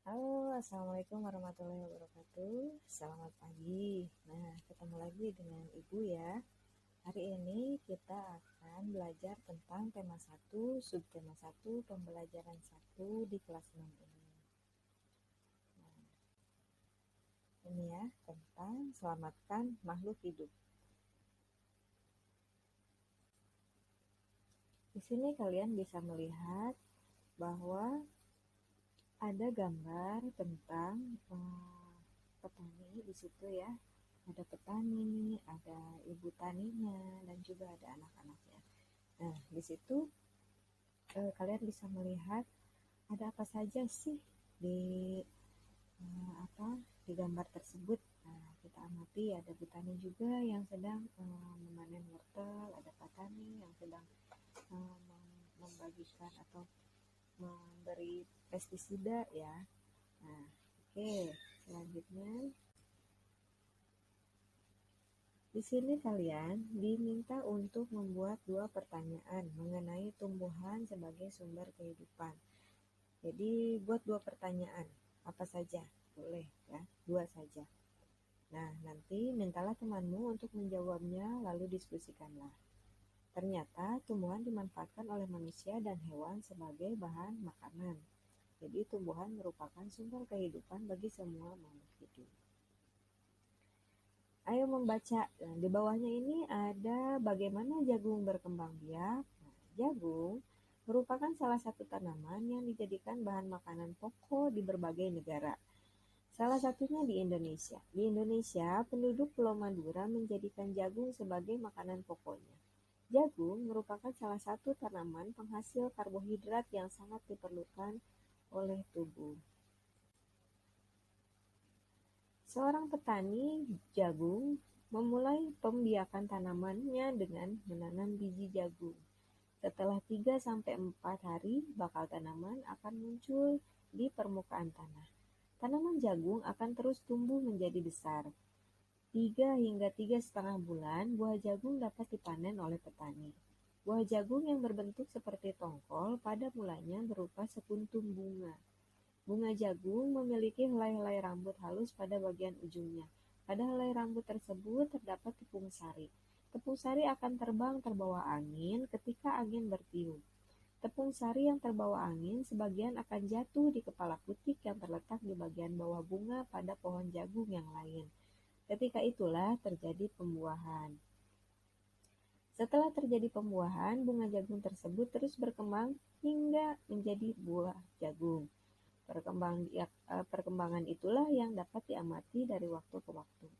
Halo, Assalamualaikum warahmatullahi wabarakatuh. Selamat pagi. Nah, ketemu lagi dengan Ibu ya. Hari ini kita akan belajar tentang tema 1, subtema 1, pembelajaran 1 di kelas 6 ini. Nah, ini ya, tentang selamatkan makhluk hidup. Di sini kalian bisa melihat bahwa ada gambar tentang petani di situ ya. Ada petani, ada ibu taninya, dan juga ada anak-anaknya. Nah, di situ kalian bisa melihat ada apa saja sih di apa di gambar tersebut. Nah, kita amati ada petani juga yang sedang memanen wortel, ada petani yang sedang membagikan atau memberi pestisida ya. Nah, oke, selanjutnya di sini kalian diminta untuk membuat 2 pertanyaan mengenai tumbuhan sebagai sumber kehidupan. Jadi buat 2 pertanyaan, apa saja? Boleh ya, 2 saja. Nah, nanti mintalah temanmu untuk menjawabnya lalu diskusikanlah. Ternyata tumbuhan dimanfaatkan oleh manusia dan hewan sebagai bahan makanan. Jadi tumbuhan merupakan sumber kehidupan bagi semua makhluk hidup. Ayo membaca. Nah, di bawahnya ini ada bagaimana jagung berkembang biak. Nah, jagung merupakan salah satu tanaman yang dijadikan bahan makanan pokok di berbagai negara. Salah satunya di Indonesia. Di Indonesia, penduduk Pulau Madura menjadikan jagung sebagai makanan pokoknya. Jagung merupakan salah satu tanaman penghasil karbohidrat yang sangat diperlukan oleh tubuh. Seorang petani jagung memulai pembiakan tanamannya dengan menanam biji jagung. Setelah 3-4 hari, bakal tanaman akan muncul di permukaan tanah. Tanaman jagung akan terus tumbuh menjadi besar. 3 hingga 3,5 bulan, buah jagung dapat dipanen oleh petani. Buah jagung yang berbentuk seperti tongkol pada mulanya berupa sekuntum bunga. Bunga jagung memiliki helai-helai rambut halus pada bagian ujungnya. Pada helai rambut tersebut terdapat tepung sari. Tepung sari akan terbang terbawa angin ketika angin bertiup. Tepung sari yang terbawa angin sebagian akan jatuh di kepala putik yang terletak di bagian bawah bunga pada pohon jagung yang lain. Ketika itulah terjadi pembuahan. Setelah terjadi pembuahan, bunga jagung tersebut terus berkembang hingga menjadi buah jagung. Perkembangan itulah yang dapat diamati dari waktu ke waktu.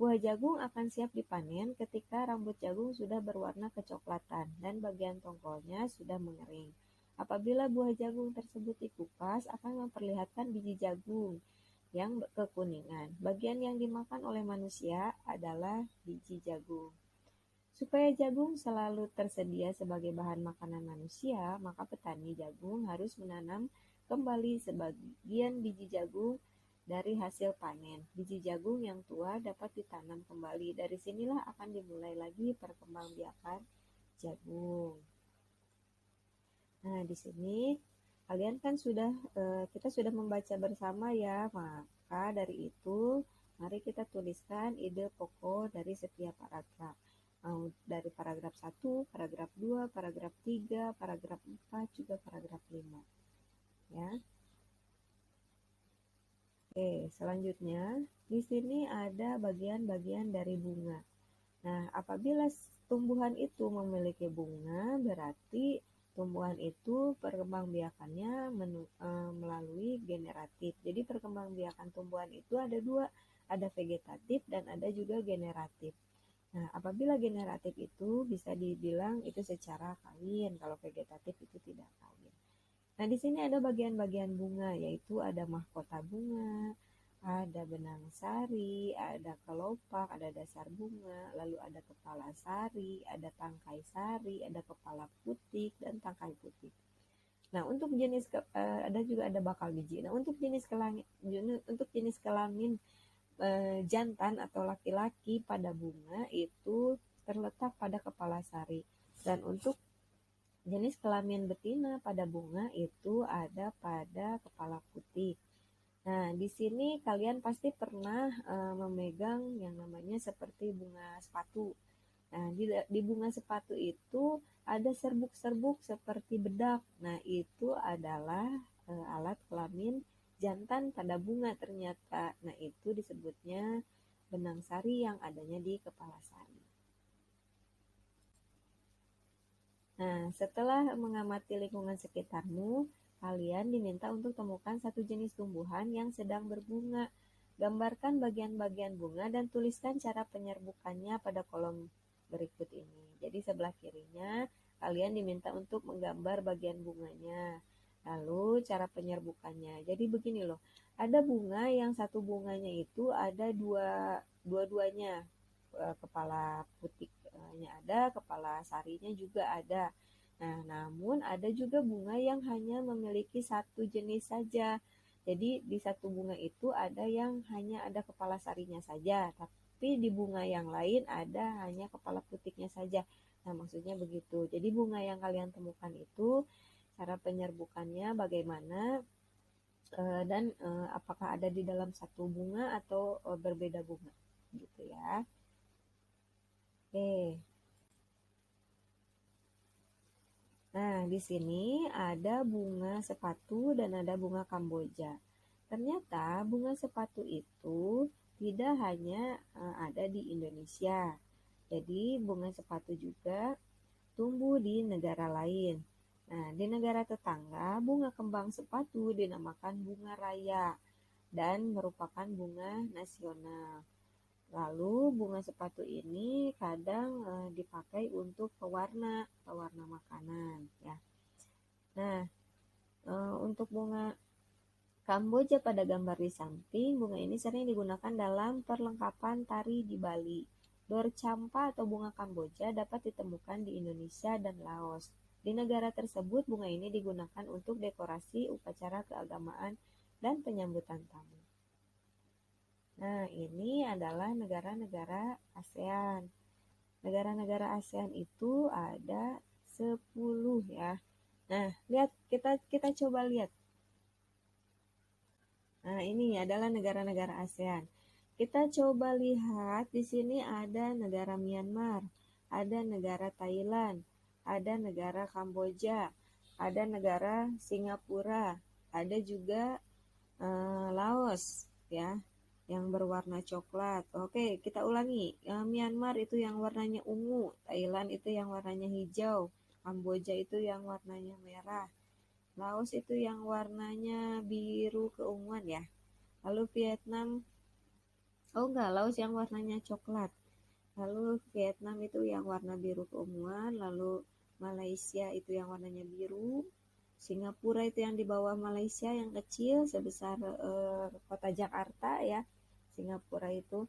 Buah jagung akan siap dipanen ketika rambut jagung sudah berwarna kecoklatan dan bagian tongkolnya sudah mengering. Apabila buah jagung tersebut dikupas, akan memperlihatkan biji jagung yang kekuningan. Bagian yang dimakan oleh manusia adalah biji jagung. Supaya jagung selalu tersedia sebagai bahan makanan manusia, maka petani jagung harus menanam kembali sebagian biji jagung dari hasil panen. Biji jagung yang tua dapat ditanam kembali. Dari sinilah akan dimulai lagi perkembangbiakan jagung. Nah, di sini kalian kan kita sudah membaca bersama ya. Maka dari itu, mari kita tuliskan ide pokok dari setiap paragraf. Dari paragraf 1, paragraf 2, paragraf 3, paragraf 4, juga paragraf 5. Ya. Oke, selanjutnya di sini ada bagian-bagian dari bunga. Nah, apabila tumbuhan itu memiliki bunga, berarti tumbuhan itu perkembangbiakannya melalui generatif. Jadi perkembangbiakan tumbuhan itu ada 2, ada vegetatif dan ada juga generatif. Nah, apabila generatif itu bisa dibilang itu secara kawin, kalau vegetatif itu tidak kawin. Nah, di sini ada bagian-bagian bunga, yaitu ada mahkota bunga, ada benang sari, ada kelopak, ada dasar bunga, lalu ada kepala sari, ada tangkai sari, ada kepala putik, dan tangkai putik. Nah, untuk jenis ada juga ada bakal biji. Nah, untuk jenis kelamin jantan atau laki-laki pada bunga itu terletak pada kepala sari. Dan untuk jenis kelamin betina pada bunga itu ada pada kepala putik. Nah, di sini kalian pasti pernah memegang yang namanya seperti bunga sepatu. Nah, di bunga sepatu itu ada serbuk-serbuk seperti bedak. Nah, itu adalah alat kelamin jantan pada bunga ternyata. Nah, itu disebutnya benang sari yang adanya di kepala sari. Nah, setelah mengamati lingkungan sekitarmu, kalian diminta untuk temukan satu jenis tumbuhan yang sedang berbunga. Gambarkan bagian-bagian bunga dan tuliskan cara penyerbukannya pada kolom berikut ini. Jadi sebelah kirinya, kalian diminta untuk menggambar bagian bunganya. Lalu cara penyerbukannya. Jadi begini loh, ada bunga yang satu bunganya itu ada dua-duanya. Kepala putiknya ada, kepala sarinya juga ada. Nah, namun ada juga bunga yang hanya memiliki satu jenis saja. Jadi di satu bunga itu ada yang hanya ada kepala sarinya saja, tapi di bunga yang lain ada hanya kepala putiknya saja. Nah, maksudnya begitu. Jadi bunga yang kalian temukan itu cara penyerbukannya bagaimana dan apakah ada di dalam satu bunga atau berbeda bunga gitu ya. Oke. Nah, di sini ada bunga sepatu dan ada bunga kamboja. Ternyata bunga sepatu itu tidak hanya ada di Indonesia. Jadi bunga sepatu juga tumbuh di negara lain. Nah, di negara tetangga, bunga kembang sepatu dinamakan bunga raya dan merupakan bunga nasional. Lalu bunga sepatu ini kadang dipakai untuk pewarna makanan ya. Nah, untuk bunga kamboja pada gambar di samping, bunga ini sering digunakan dalam perlengkapan tari di Bali. Dorcampa atau bunga kamboja dapat ditemukan di Indonesia dan Laos. Di negara tersebut, bunga ini digunakan untuk dekorasi upacara keagamaan dan penyambutan tamu. Nah, ini adalah negara-negara ASEAN. Negara-negara ASEAN itu ada 10 ya. Nah, lihat kita coba lihat. Nah, ini adalah negara-negara ASEAN. Kita coba lihat di sini ada negara Myanmar, ada negara Thailand, ada negara Kamboja, ada negara Singapura, ada juga Laos ya yang berwarna coklat. Oke, kita ulangi. Myanmar itu yang warnanya ungu, Thailand itu yang warnanya hijau, Kamboja itu yang warnanya merah, Laos itu yang warnanya biru keunguan ya. Lalu Vietnam, oh enggak, Laos yang warnanya coklat. Lalu Vietnam itu yang warna biru keunguan, lalu Malaysia itu yang warnanya biru, Singapura itu yang di bawah Malaysia yang kecil sebesar kota Jakarta ya, Singapura itu.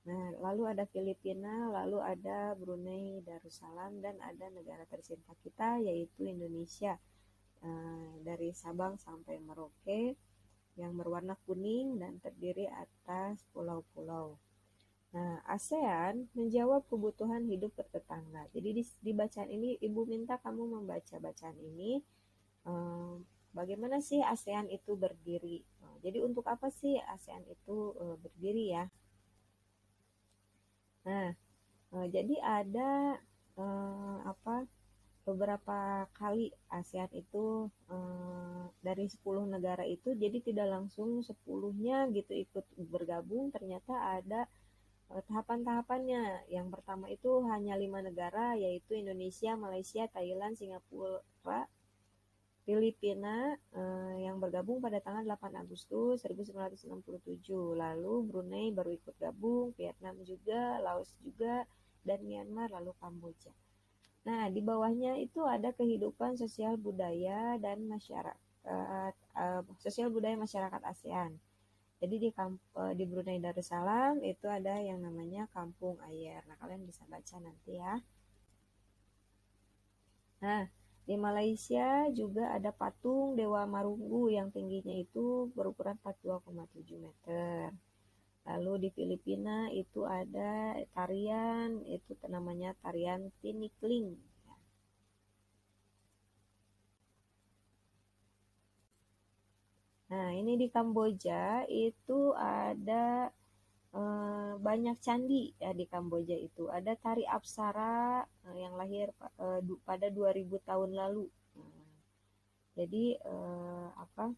Nah, lalu ada Filipina, lalu ada Brunei Darussalam dan ada negara tercinta kita yaitu Indonesia. Dari Sabang sampai Merauke yang berwarna kuning dan terdiri atas pulau-pulau. Nah, ASEAN menjawab kebutuhan hidup bertetangga. Jadi di bacaan ini Ibu minta kamu membaca bacaan ini. Bagaimana sih ASEAN itu berdiri? Jadi untuk apa sih ASEAN itu berdiri ya? Nah, jadi ada apa beberapa kali ASEAN itu dari 10 negara itu jadi tidak langsung 10-nya gitu ikut bergabung, ternyata ada tahapan-tahapannya. Yang pertama itu hanya 5 negara yaitu Indonesia, Malaysia, Thailand, Singapura, Filipina yang bergabung pada tanggal 8 Agustus 1967. Lalu Brunei baru ikut gabung, Vietnam juga, Laos juga, dan Myanmar, lalu Kamboja. Nah, di bawahnya itu ada kehidupan sosial budaya dan masyarakat sosial budaya masyarakat ASEAN. Jadi di Brunei Darussalam itu ada yang namanya Kampung Ayer. Nah, kalian bisa baca nanti ya. Nah, di Malaysia juga ada patung Dewa Marunggu yang tingginya itu berukuran 42,7 meter. Lalu di Filipina itu ada tarian, itu namanya tarian Tinikling. Nah, ini di Kamboja itu ada banyak candi ya di Kamboja itu. Ada tari Apsara yang lahir pada 2000 tahun lalu. Nah, jadi apa?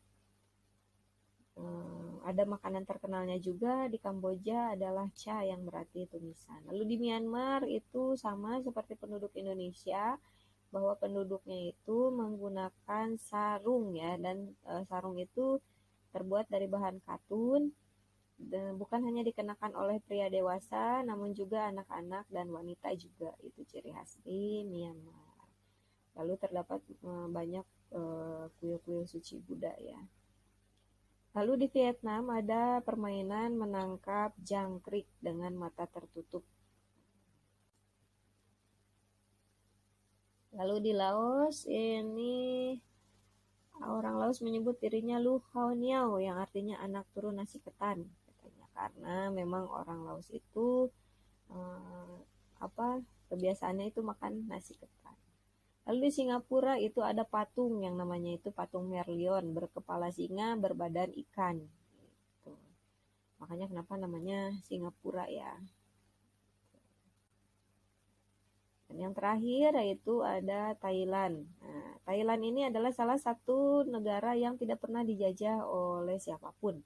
Ada makanan terkenalnya juga di Kamboja adalah cha yang berarti tumisan. Lalu di Myanmar itu sama seperti penduduk Indonesia bahwa penduduknya itu menggunakan sarung ya dan sarung itu terbuat dari bahan katun dan bukan hanya dikenakan oleh pria dewasa namun juga anak-anak dan wanita juga itu ciri khas di Myanmar. Lalu terdapat banyak kuil-kuil suci Buddha ya. Lalu di Vietnam ada permainan menangkap jangkrik dengan mata tertutup. Lalu di Laos ini orang Laos menyebut dirinya Lu Hao Niao yang artinya anak turun nasi ketan katanya karena memang orang Laos itu eh, apa kebiasaannya itu makan nasi ketan. Lalu di Singapura itu ada patung yang namanya itu patung Merlion berkepala singa berbadan ikan. Gitu. Makanya kenapa namanya Singapura ya. Dan yang terakhir yaitu ada Thailand. Nah, Thailand ini adalah salah satu negara yang tidak pernah dijajah oleh siapapun.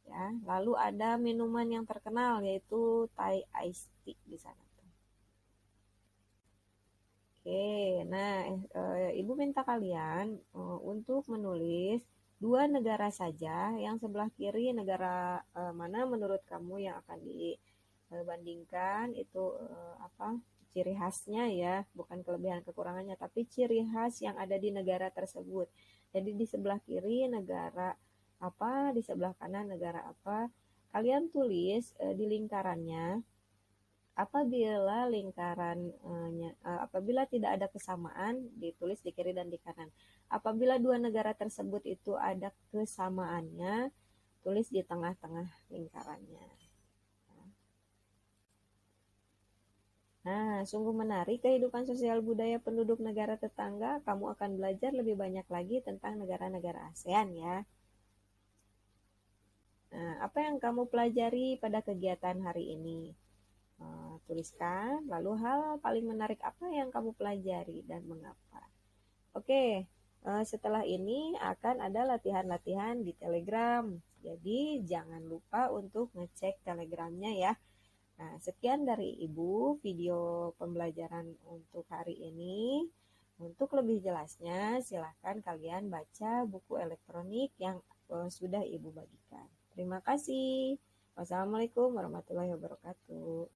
Ya, lalu ada minuman yang terkenal yaitu Thai Ice Tea di sana. Oke, nah Ibu minta kalian untuk menulis dua negara saja yang sebelah kiri negara mana menurut kamu yang akan dibandingkan itu apa ciri khasnya ya, bukan kelebihan kekurangannya, tapi ciri khas yang ada di negara tersebut. Jadi di sebelah kiri negara apa, di sebelah kanan negara apa. Kalian tulis di lingkarannya apabila tidak ada kesamaan ditulis di kiri dan di kanan. Apabila dua negara tersebut itu ada kesamaannya, tulis di tengah-tengah lingkarannya. Nah, sungguh menarik kehidupan sosial budaya penduduk negara tetangga. Kamu akan belajar lebih banyak lagi tentang negara-negara ASEAN ya. Nah, apa yang kamu pelajari pada kegiatan hari ini? Tuliskan, lalu hal paling menarik apa yang kamu pelajari dan mengapa. Oke, setelah ini akan ada latihan-latihan di Telegram. Jadi jangan lupa untuk ngecek Telegramnya ya. Nah, sekian dari Ibu video pembelajaran untuk hari ini. Untuk lebih jelasnya, silahkan kalian baca buku elektronik yang sudah Ibu bagikan. Terima kasih. Wassalamualaikum warahmatullahi wabarakatuh.